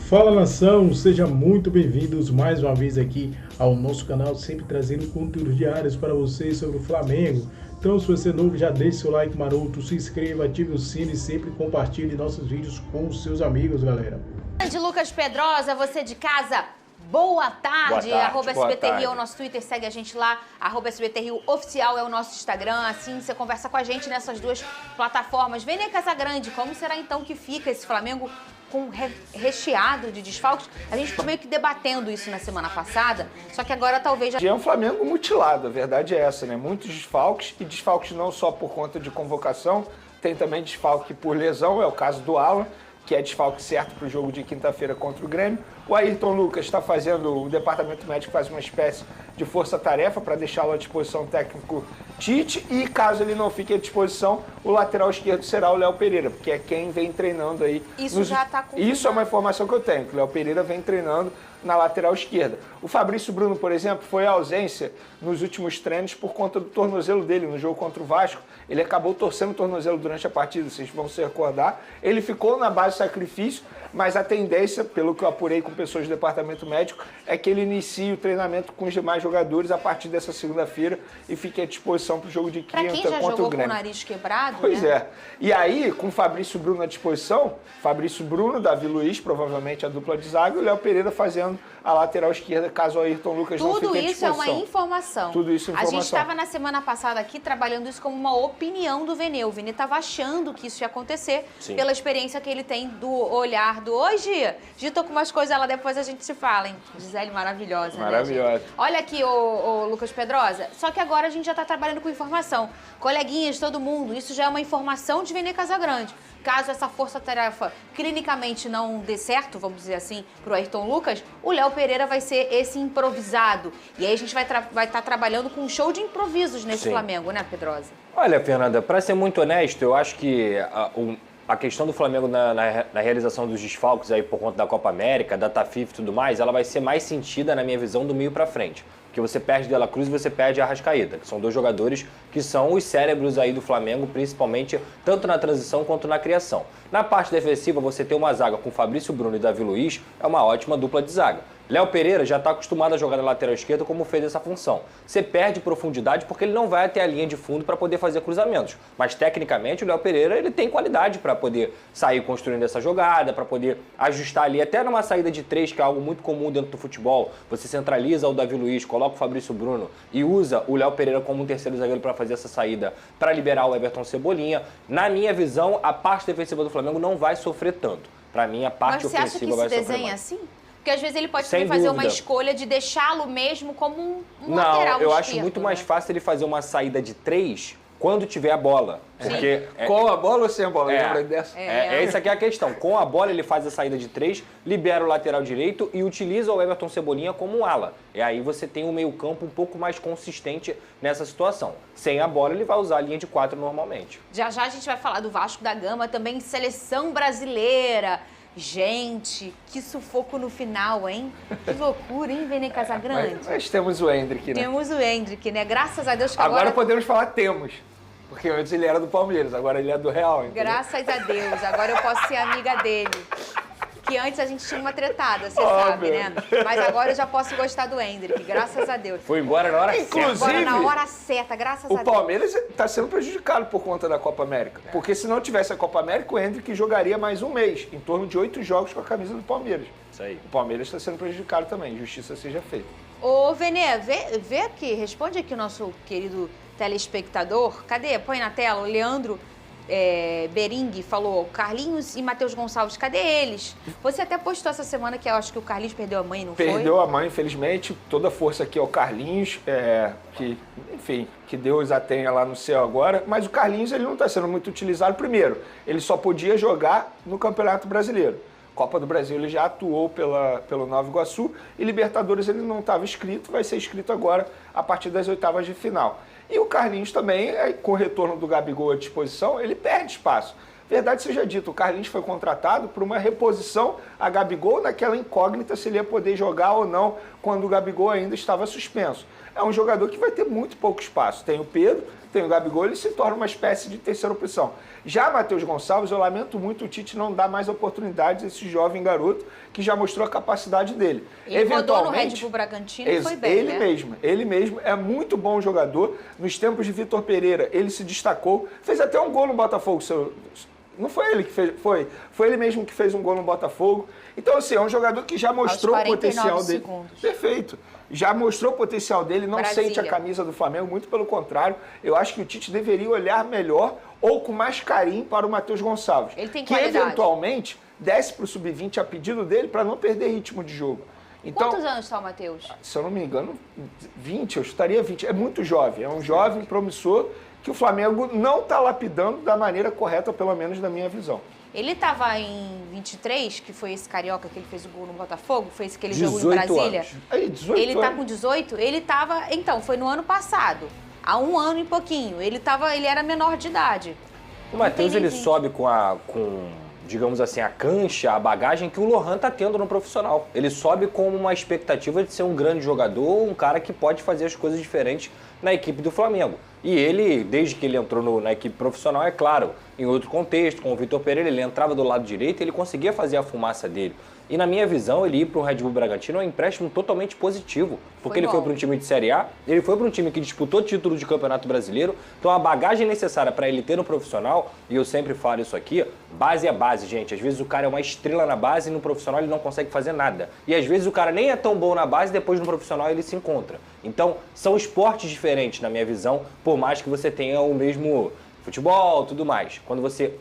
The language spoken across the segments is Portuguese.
Fala nação, sejam muito bem-vindos mais uma vez aqui ao nosso canal, sempre trazendo conteúdos diários para vocês sobre o Flamengo. Então, se você é novo, já deixe seu like maroto, se inscreva, ative o sino e sempre compartilhe nossos vídeos com os seus amigos, galera. De Lucas Pedrosa, você de casa, boa tarde. @SBTRio é o nosso Twitter, segue a gente lá. @SBTRio oficial é o nosso Instagram. Assim você conversa com a gente nessas duas plataformas. Vênia Casagrande, como será então que fica esse Flamengo com recheado de desfalques? A gente ficou meio que debatendo isso na semana passada, só que agora talvez já... É um Flamengo mutilado, a verdade é essa, né? Muitos desfalques, e desfalques não só por conta de convocação, tem também desfalque por lesão, é o caso do Alan, que é desfalque certo para o jogo de quinta-feira contra o Grêmio. O Ayrton Lucas está fazendo, o departamento médico faz uma espécie de força-tarefa para deixá-lo à disposição técnico Tite, e caso ele não fique à disposição, o lateral esquerdo será o Léo Pereira, porque é quem vem treinando aí. Isso já está confirmado. Isso é uma informação que eu tenho, que o Léo Pereira vem treinando na lateral esquerda. O Fabrício Bruno, por exemplo, foi à ausência nos últimos treinos por conta do tornozelo dele no jogo contra o Vasco. Ele acabou torcendo o tornozelo durante a partida, vocês vão se recordar. Ele ficou na base de sacrifício, mas a tendência, pelo que eu apurei com pessoas do departamento médico, é que ele inicie o treinamento com os demais jogadores a partir dessa segunda-feira e fique à disposição para o jogo de quinta contra o Grêmio. Pra quem já jogou com o nariz quebrado, Pois né? é. E aí, com o Fabrício Bruno à disposição, Fabrício Bruno, Davi Luiz, provavelmente a dupla de zaga, e o Léo Pereira fazendo a lateral esquerda, caso o Ayrton Lucas não fique à disposição. Tudo isso é uma informação. Tudo isso é informação. A gente estava na semana passada aqui trabalhando isso como uma opinião do Vene. O Vene estava achando que isso ia acontecer. Sim. Pela experiência que ele tem do olhar do... Oi, Gia. Gia, tô com umas coisas lá, depois a gente se fala, hein? Gisele maravilhosa, maravilhosa. Né, olha aqui, o Lucas Pedrosa. Só que agora a gente já está trabalhando com informação. Coleguinhas, todo mundo, isso já é uma informação de Vene Casagrande. Caso essa força-tarefa clinicamente não dê certo, vamos dizer assim, pro Ayrton Lucas, o Léo Pereira vai ser esse improvisado. E aí a gente vai estar trabalhando com um show de improvisos nesse Flamengo, né, Pedrosa? Olha, Fernanda, para ser muito honesto, eu acho que a questão do Flamengo na realização dos desfalques aí por conta da Copa América, da FIFA e tudo mais, ela vai ser mais sentida, na minha visão, do meio para frente. Porque você perde De La Cruz e você perde Arrascaeta, que são dois jogadores que são os cérebros aí do Flamengo, principalmente tanto na transição quanto na criação. Na parte defensiva, você ter uma zaga com Fabrício Bruno e Davi Luiz é uma ótima dupla de zaga. Léo Pereira já está acostumado a jogar na lateral esquerda como fez essa função. Você perde profundidade porque ele não vai até a linha de fundo para poder fazer cruzamentos. Mas, tecnicamente, o Léo Pereira ele tem qualidade para poder sair construindo essa jogada, para poder ajustar ali, até numa saída de três, que é algo muito comum dentro do futebol. Você centraliza o Davi Luiz, coloca o Fabrício Bruno e usa o Léo Pereira como um terceiro zagueiro para fazer essa saída, para liberar o Everton Cebolinha. Na minha visão, a parte defensiva do Flamengo não vai sofrer tanto. Para mim, a parte ofensiva vai sofrer mais. Mas você acha que se desenha assim? Porque às vezes ele pode Sem também fazer dúvida. uma escolha de deixá-lo mesmo como um lateral esquerdo. Eu acho muito mais fácil ele fazer uma saída de três quando tiver a bola. Porque com a bola ou sem a bola? Lembra dessa? Essa aqui é a questão. Com a bola ele faz a saída de três, libera o lateral direito e utiliza o Everton Cebolinha como um ala. E aí você tem um meio-campo um pouco mais consistente nessa situação. Sem a bola ele vai usar a linha de 4 normalmente. Já já a gente vai falar do Vasco da Gama, também seleção brasileira. Gente, que sufoco no final, hein? Que loucura, hein, Vene Casagrande? Mas temos o Hendrick, né? Temos o Hendrick, né? Graças a Deus que agora podemos falar temos. Porque antes ele era do Palmeiras, agora ele é do Real. Entendeu? Graças a Deus, agora eu posso ser amiga dele. Que antes a gente tinha uma tretada, você sabe, né? Mas agora eu já posso gostar do Hendrick, graças a Deus. Foi embora na hora certa. Agora na hora certa, graças a Deus. O Palmeiras está sendo prejudicado por conta da Copa América. Porque se não tivesse a Copa América, o Hendrick jogaria mais um mês, em torno de 8 jogos com a camisa do Palmeiras. Isso aí. O Palmeiras está sendo prejudicado também, justiça seja feita. Ô, Vene, vê aqui, responde aqui o nosso querido telespectador. Cadê? Põe na tela, o Leandro Bering falou, Carlinhos e Matheus Gonçalves, cadê eles? Você até postou essa semana que eu acho que o Carlinhos perdeu a mãe, não foi? Perdeu a mãe, infelizmente. Toda a força aqui ao Carlinhos, que, enfim, que Deus a tenha lá no céu agora. Mas o Carlinhos ele não está sendo muito utilizado. Primeiro, ele só podia jogar no Campeonato Brasileiro. Copa do Brasil ele já atuou pelo Nova Iguaçu e Libertadores ele não estava inscrito, vai ser inscrito agora a partir das oitavas de final. E o Carlinhos também, com o retorno do Gabigol à disposição, ele perde espaço. Verdade seja dita, o Carlinhos foi contratado por uma reposição a Gabigol naquela incógnita se ele ia poder jogar ou não quando o Gabigol ainda estava suspenso. é um jogador que vai ter muito pouco espaço. Tem o Pedro, tem o Gabigol, ele se torna uma espécie de terceira opção. Já Matheus Gonçalves, eu lamento muito o Tite não dar mais oportunidades a esse jovem garoto que já mostrou a capacidade dele. Ele rodou no Red Bull Bragantino e foi bem, Ele mesmo é muito bom jogador. Nos tempos de Vitor Pereira, ele se destacou, fez até um gol no Botafogo. Não foi ele que fez, foi ele mesmo que fez um gol no Botafogo. Então, assim, é um jogador que já mostrou o potencial dele. Perfeito. Já mostrou o potencial dele, não sente a camisa do Flamengo, muito pelo contrário. Eu acho que o Tite deveria olhar melhor ou com mais carinho para o Matheus Gonçalves. Ele tem que qualidade. Eventualmente desce para o sub-20 a pedido dele para não perder ritmo de jogo. Então, quantos anos está o Matheus? Se eu não me engano, 20, eu estaria 20. É muito jovem, é um jovem promissor que o Flamengo não está lapidando da maneira correta, pelo menos na minha visão. Ele estava em 23, que foi esse carioca que ele fez o gol no Botafogo, foi esse que ele jogou em Brasília. Aí, 18 ele está com 18? Ele estava, então, foi no ano passado, há 1 ano e pouquinho. Ele era menor de idade. O Matheus, ele sobe com digamos assim, a cancha, a bagagem que o Lohan tá tendo no profissional. Ele sobe com uma expectativa de ser um grande jogador, um cara que pode fazer as coisas diferentes na equipe do Flamengo. E ele, desde que ele entrou na equipe profissional, é claro, em outro contexto, com o Vitor Pereira, ele entrava do lado direito e ele conseguia fazer a fumaça dele. E na minha visão, ele ir para o Red Bull Bragantino é um empréstimo totalmente positivo, porque ele foi para um time de Série A, ele foi para um time que disputou título de Campeonato Brasileiro, então a bagagem necessária para ele ter no profissional, e eu sempre falo isso aqui, base é base, gente. Às vezes o cara é uma estrela na base e no profissional ele não consegue fazer nada. E às vezes o cara nem é tão bom na base e depois no profissional ele se encontra. Então, são esportes diferentes, na minha visão, por mais que você tenha o mesmo futebol, tudo mais. Quando você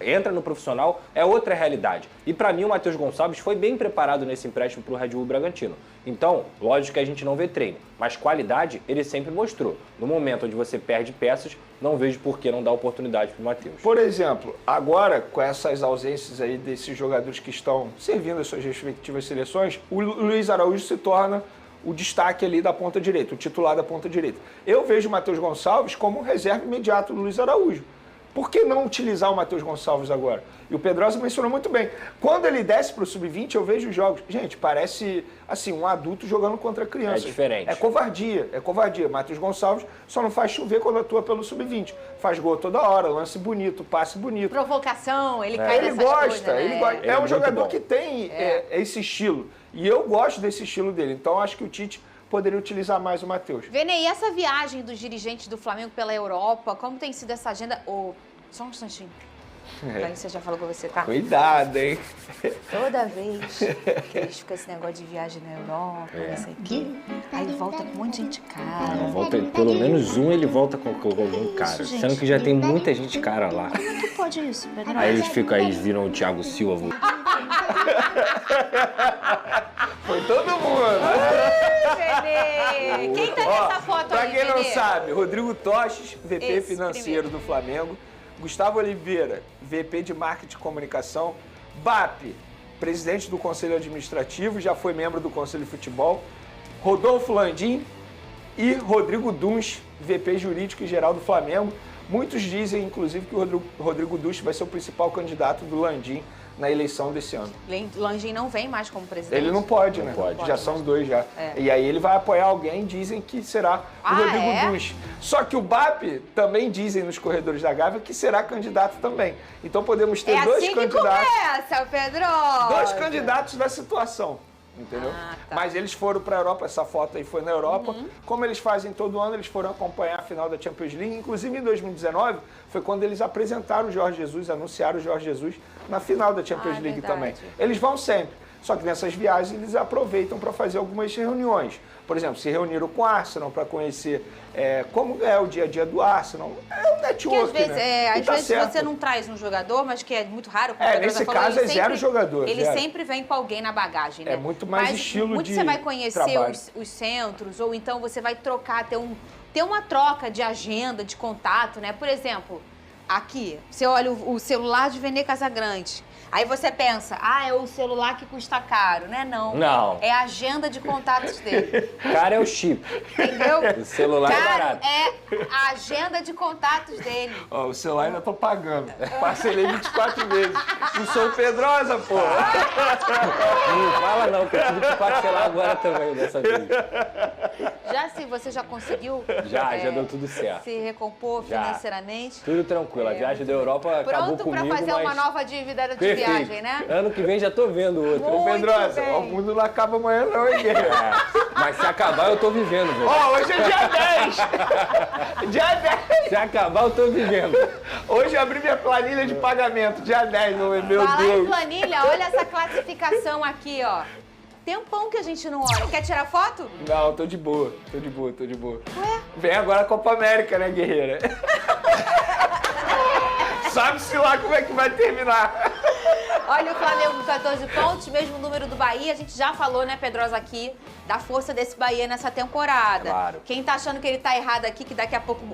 entra no profissional, é outra realidade. E para mim, o Matheus Gonçalves foi bem preparado nesse empréstimo para o Red Bull Bragantino. Então, lógico que a gente não vê treino, mas qualidade ele sempre mostrou. No momento onde você perde peças, não vejo por que não dar oportunidade para o Matheus. Por exemplo, agora, com essas ausências aí desses jogadores que estão servindo as suas respectivas seleções, o Luiz Araújo se torna o destaque ali da ponta direita, o titular da ponta direita. Eu vejo o Matheus Gonçalves como um reserva imediato do Luiz Araújo. Por que não utilizar o Matheus Gonçalves agora? E o Pedrosa mencionou muito bem. Quando ele desce para o sub-20, eu vejo os jogos. Gente, parece assim, um adulto jogando contra criança. É diferente. É covardia, é covardia. Matheus Gonçalves só não faz chover quando atua pelo sub-20. Faz gol toda hora, lance bonito, passe bonito. Provocação, ele cai nessas coisas, né? Ele gosta. É um jogador que tem esse estilo. E eu gosto desse estilo dele. Então, acho que o Tite poderia utilizar mais o Matheus. Vene, e essa viagem dos dirigentes do Flamengo pela Europa, como tem sido essa agenda? Só um instantinho. Você já falou com você, tá? Cuidado, hein? Toda vez que eles ficam esse negócio de viagem na Europa, não sei o quê, aí volta com um monte de gente cara. Não, volta, pelo menos ele volta com algum cara. Isso, sendo que já tem muita gente cara lá. Como é que pode isso, Pedro? Aí eles ficam aí, viram o Thiago Silva. Foi todo mundo. Vene! Quem tá nessa foto pra aí, quem não Vene? sabe, Rodrigo Toches, VP Esse financeiro do Flamengo. Gustavo Oliveira, VP de Marketing e Comunicação. BAP, presidente do Conselho Administrativo, já foi membro do Conselho de Futebol. Rodolfo Landim e Rodrigo Duns, VP Jurídico e Geral do Flamengo. Muitos dizem, inclusive, que o Rodrigo Duns vai ser o principal candidato do Landim na eleição desse ano. Landim não vem mais como presidente. Ele não pode, né? pode. Já são 2 já. É. E aí ele vai apoiar alguém, dizem que será o Rodrigo Duns. Só que o BAP também dizem nos corredores da Gávea que será candidato também. Então podemos ter dois assim candidatos. Que começa, Pedro! 2 candidatos da situação. Entendeu? Tá. Mas eles foram para a Europa, essa foto aí foi na Europa. Como eles fazem todo ano, eles foram acompanhar a final da Champions League. Inclusive em 2019 foi quando eles apresentaram o Jorge Jesus, anunciaram o Jorge Jesus na final da Champions League verdade. também. Eles vão sempre. Só que nessas viagens eles aproveitam para fazer algumas reuniões. Por exemplo, se reuniram com o Arsenal para conhecer como é o dia a dia do Arsenal. É um network, Porque às vezes, né? às E tá vezes certo. você não traz um jogador, mas que é muito raro. Como o Pedro nesse já falou, caso ele é zero jogador. Ele zero. sempre vem com alguém na bagagem, né? É muito mais estilo muito de você vai conhecer trabalho. os centros, ou então você vai trocar, ter uma troca de agenda, de contato, né? Por exemplo, aqui, você olha o celular de Vene Casagrande. Aí você pensa, é o celular que custa caro, né? Não. É a agenda de contatos dele. Cara, é o chip. Entendeu? O celular é barato. É a agenda de contatos dele. Ó, o celular ainda tô pagando. Parcelei 24 vezes. Não sou o Pedrosa, pô. Não fala não, que eu tive que parcelar agora também dessa vez. Você já conseguiu? Já deu tudo certo. Se recompor financeiramente? Tudo tranquilo. A viagem da Europa acabou comigo, Pronto pra fazer uma nova dívida de viagem, né? Ano que vem já tô vendo outro. Ô, Pedrosa, o mundo não acaba amanhã não, hein, guerreiro? Mas se acabar, eu tô vivendo, velho. Hoje é dia 10. Dia 10. Se acabar, eu tô vivendo. Hoje eu abri minha planilha de pagamento. Dia 10, meu Deus. Falar em planilha, olha essa classificação aqui, ó. Tempão que a gente não olha. Quer tirar foto? Não, tô de boa. Ué? Vem agora a Copa América, né, guerreira? Sabe-se lá como é que vai terminar. Olha o Flamengo com 14 pontos, mesmo número do Bahia. A gente já falou, né, Pedrosa, aqui, da força desse Bahia nessa temporada. Claro. Quem tá achando que ele tá errado aqui, que daqui a pouco...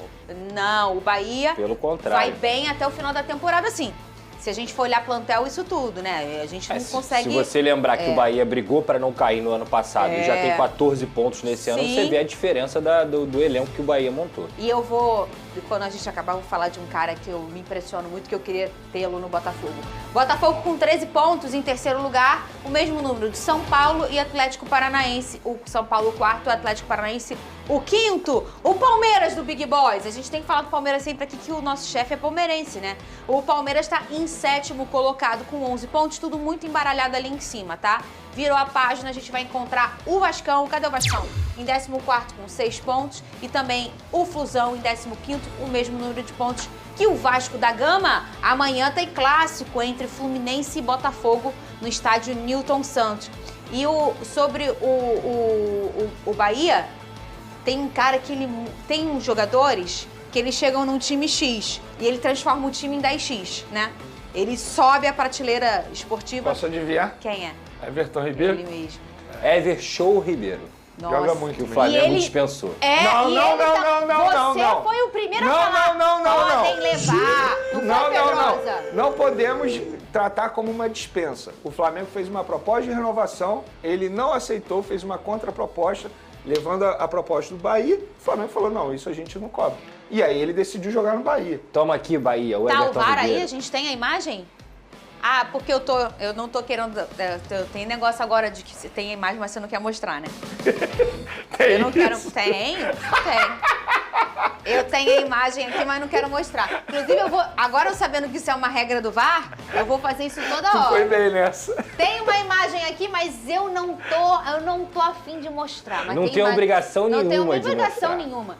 Não, o Bahia Pelo contrário. vai bem até o final da temporada, sim. Se a gente for olhar plantel, isso tudo, né? A gente não consegue... Se você lembrar que o Bahia brigou para não cair no ano passado e já tem 14 pontos nesse ano, você vê a diferença do elenco que o Bahia montou. E eu vou, quando a gente acabar, vou falar de um cara que eu me impressiono muito, que eu queria tê-lo no Botafogo. Botafogo com 13 pontos em terceiro lugar, o mesmo número de São Paulo e Atlético Paranaense. O São Paulo o quarto, o Atlético Paranaense o quinto. O Palmeiras do Big Boys. A gente tem que falar do Palmeiras sempre aqui, que o nosso chefe é palmeirense, né? O Palmeiras está em sétimo colocado com 11 pontos, tudo muito embaralhado ali em cima, tá? Virou a página, a gente vai encontrar o Vascão. Cadê o Vascão? Em 14º com 6 pontos. E também o Flusão em 15º, o mesmo número de pontos que o Vasco da Gama. Amanhã tem clássico entre Fluminense e Botafogo no estádio Newton Santos. E sobre o Bahia, tem um cara que tem uns jogadores que eles chegam num time X e ele transforma o time em 10X, né? Ele sobe a prateleira esportiva. Posso adivinhar? Quem é? Everton Ribeiro? Ele mesmo. Everton Ribeiro. Nossa. Joga muito. Que o Flamengo ele... dispensou. Você foi o primeiro a falar. Podem levar. Não podemos tratar como uma dispensa. O Flamengo fez uma proposta de renovação, ele não aceitou, fez uma contraproposta, levando a proposta do Bahia. O Flamengo falou, não, isso a gente não cobra. E aí ele decidiu jogar no Bahia. Toma aqui, Bahia. O Tá Everton o VAR Ribeiro. aí? A gente tem a imagem? Ah, porque eu não tô querendo... Tem negócio agora de que você tem a imagem, mas você não quer mostrar, né? Eu não quero... Tem. Eu tenho a imagem aqui, mas não quero mostrar. Inclusive, agora eu sabendo que isso é uma regra do VAR, eu vou fazer isso toda hora. Foi bem nessa. Tem uma imagem aqui, mas eu não tô a fim de mostrar. Mas não tem obrigação nenhuma de mostrar. Não tem obrigação nenhuma.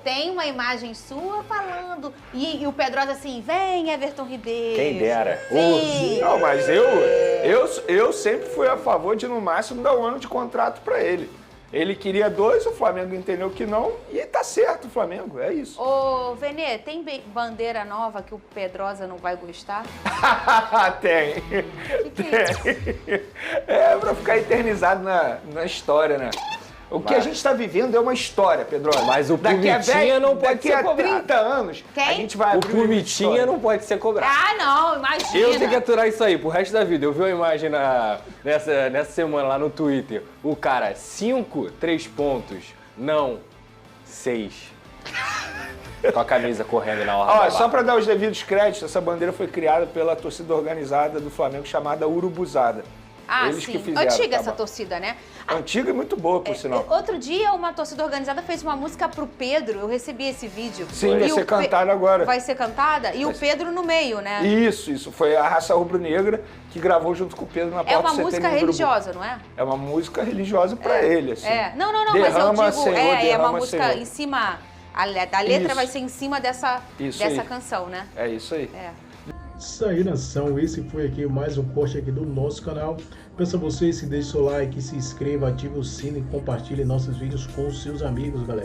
Tem uma imagem sua falando. E o Pedrosa assim, vem, Everton Ribeiro. Quem dera. Sim. Não, mas eu sempre fui a favor de, no máximo, dar 1 ano de contrato pra ele. Ele queria 2, o Flamengo entendeu que não, e tá certo o Flamengo, é isso. Ô, Venê, tem bandeira nova que o Pedrosa não vai gostar? Tem. Que é isso? É pra ficar eternizado na história, né? O que a gente está vivendo é uma história, Pedro. Mas o Pumitinha não pode ser cobrado. Daqui a 30 anos, Quem? a gente vai O abrir Pumitinha não pode ser cobrado. Ah, não, imagina. Eu tenho que aturar isso aí pro resto da vida. Eu vi uma imagem nessa semana lá no Twitter. O cara, 5, 3 pontos. Não, 6. Com a camisa correndo na orla da barra. Só para dar os devidos créditos, essa bandeira foi criada pela torcida organizada do Flamengo chamada Urubuzada. Ah, Eles sim. que fizeram, Antiga tá essa bom. torcida, né? Antiga e muito boa, por sinal. Outro dia, uma torcida organizada fez uma música pro Pedro. Eu recebi esse vídeo. Sim, vai E ser o cantada agora. Vai ser cantada? E o Pedro no meio, né? Isso. Foi a Raça Rubro-Negra que gravou junto com o Pedro na É porta uma do CT música no Urubu. religiosa, não é? É uma música religiosa pra ele, assim. Não, Derrama, mas eu digo, Senhor, é uma derrama, música Senhor. em cima, a letra Isso. vai ser em cima dessa Isso aí. canção, né? É isso aí. Isso aí, nação. Esse foi aqui mais um corte aqui do nosso canal. Peço a vocês que deixem seu like, se inscreva, ative o sino e compartilhe nossos vídeos com os seus amigos, galera.